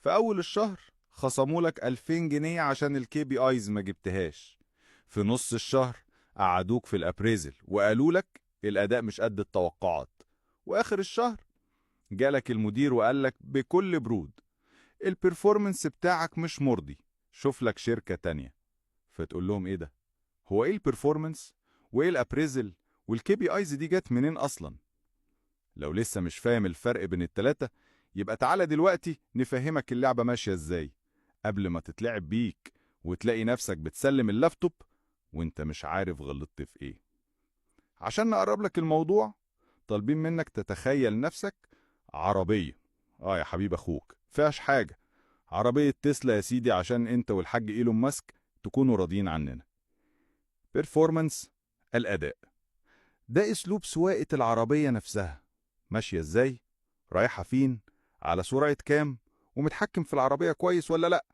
في أول الشهر خصموا لك 2000 جنيه عشان الكي بي ايز ما جبتهاش. في نص الشهر قعدوك في الابريزل وقالوا لك الأداء مش قد التوقعات. وآخر الشهر جالك المدير وقال لك بكل برود البرفورمانس بتاعك مش مرضي، شوف لك شركة تانية. فتقول لهم ايه ده؟ هو ايه البرفورمانس؟ وايه الابريزل؟ والكي بي ايز دي جت منين اصلا؟ لو لسه مش فاهم الفرق بين التلاتة، يبقى تعالى دلوقتي نفهمك اللعبة ماشية ازاي، قبل ما تتلعب بيك وتلاقي نفسك بتسلم اللابتوب وانت مش عارف غلطت في ايه. عشان نقرب لك الموضوع، طالبين منك تتخيل نفسك عربية. يا حبيب اخوك فيهاش حاجة، عربية تسلا يا سيدي، عشان انت والحاج ايلون ماسك تكونوا راضيين عننا. بيرفورمانس، الأداء، ده أسلوب سواقة العربية نفسها، ماشية ازاي، رايحة فين، على سرعة كام، ومتحكم في العربية كويس ولا لأ.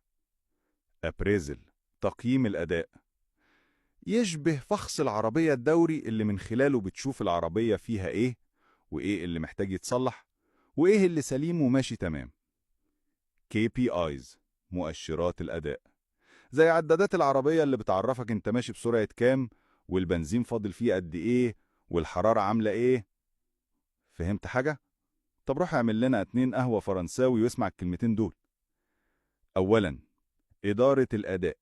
أبريزل، تقييم الأداء، يشبه فحص العربية الدوري اللي من خلاله بتشوف العربية فيها ايه، وايه اللي محتاج يتصلح، وايه اللي سليم وماشي تمام. KPIs، مؤشرات الأداء، زي عدادات العربية اللي بتعرفك انت ماشي بسرعة كام، والبنزين فاضل فيه قد ايه، والحرارة عاملة ايه. فهمت حاجة؟ طب روح اعمل لنا 2 قهوة فرنساوي واسمع الكلمتين دول. أولا، إدارة الأداء،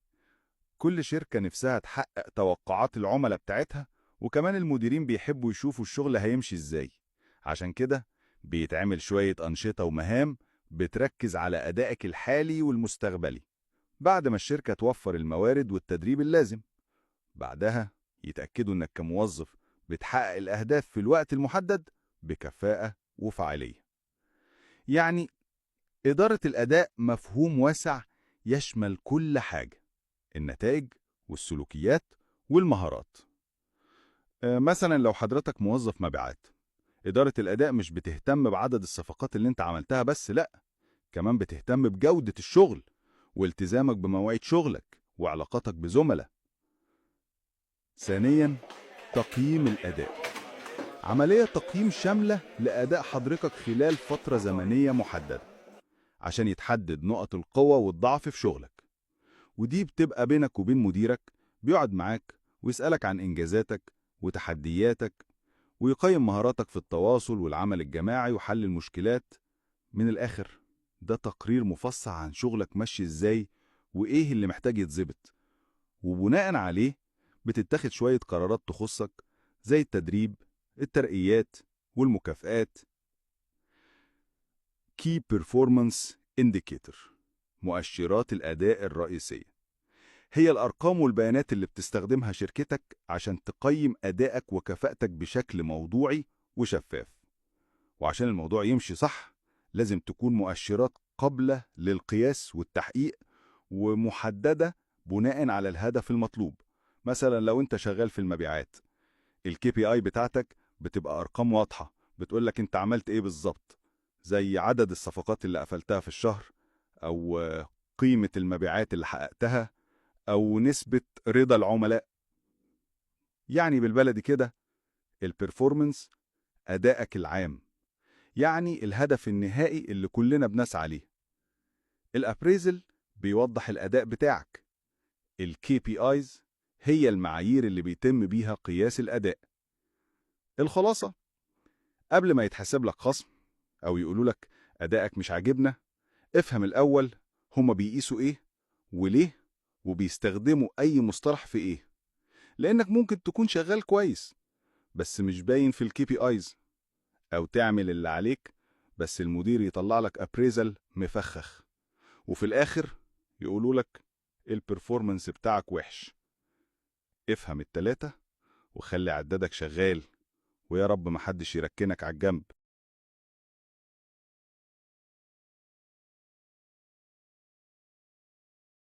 كل شركة نفسها تحقق توقعات العملاء بتاعتها، وكمان المديرين بيحبوا يشوفوا الشغل هيمشي ازاي. عشان كده بيتعمل شوية أنشطة ومهام بتركز على أدائك الحالي والمستقبلي، بعد ما الشركة توفر الموارد والتدريب اللازم. بعدها يتأكدوا إنك كموظف بتحقق الأهداف في الوقت المحدد بكفاءة وفعالية. يعني إدارة الأداء مفهوم واسع يشمل كل حاجة: النتائج والسلوكيات والمهارات. مثلا لو حضرتك موظف مبيعات، إدارة الأداء مش بتهتم بعدد الصفقات اللي انت عملتها بس، لأ، كمان بتهتم بجودة الشغل والتزامك بمواعيد شغلك وعلاقاتك بزملاء. ثانيا، تقييم الأداء، عملية تقييم شاملة لأداء حضرتك خلال فترة زمنية محددة، عشان يتحدد نقط القوة والضعف في شغلك. ودي بتبقى بينك وبين مديرك، بيقعد معاك ويسألك عن إنجازاتك وتحدياتك، ويقيم مهاراتك في التواصل والعمل الجماعي وحل المشكلات. من الآخر، ده تقرير مفصل عن شغلك ماشي إزاي وإيه اللي محتاج يتظبط، وبناء عليه بتتخذ شوية قرارات تخصك، زي التدريب، الترقيات، والمكافآت. Key Performance Indicator، مؤشرات الأداء الرئيسية، هي الأرقام والبيانات اللي بتستخدمها شركتك عشان تقيم أدائك وكفاءتك بشكل موضوعي وشفاف. وعشان الموضوع يمشي صح، لازم تكون مؤشرات قابلة للقياس والتحقيق، ومحددة بناء على الهدف المطلوب. مثلا لو انت شغال في المبيعات، الكي بي اي بتاعتك بتبقى ارقام واضحة بتقولك انت عملت ايه بالظبط، زي عدد الصفقات اللي قفلتها في الشهر، او قيمة المبيعات اللي حققتها، او نسبة رضا العملاء. يعني بالبلدي كده، البرفورمانس ادائك العام، يعني الهدف النهائي اللي كلنا بنسعى عليه. الابريزل بيوضح الاداء بتاعك. الكي بي ايز هي المعايير اللي بيتم بيها قياس الاداء. الخلاصة، قبل ما يتحسب لك خصم أو يقولوا لك أدائك مش عاجبنا، افهم الأول هما بيقيسوا إيه وليه، وبيستخدموا أي مصطلح في إيه. لأنك ممكن تكون شغال كويس بس مش باين في الكي بي ايز، أو تعمل اللي عليك بس المدير يطلع لك أبريزل مفخخ، وفي الآخر يقولوا لك البرفورمانس بتاعك وحش. افهم التلاتة وخلي عدادك شغال، ويا رب محدش يركنك على الجنب.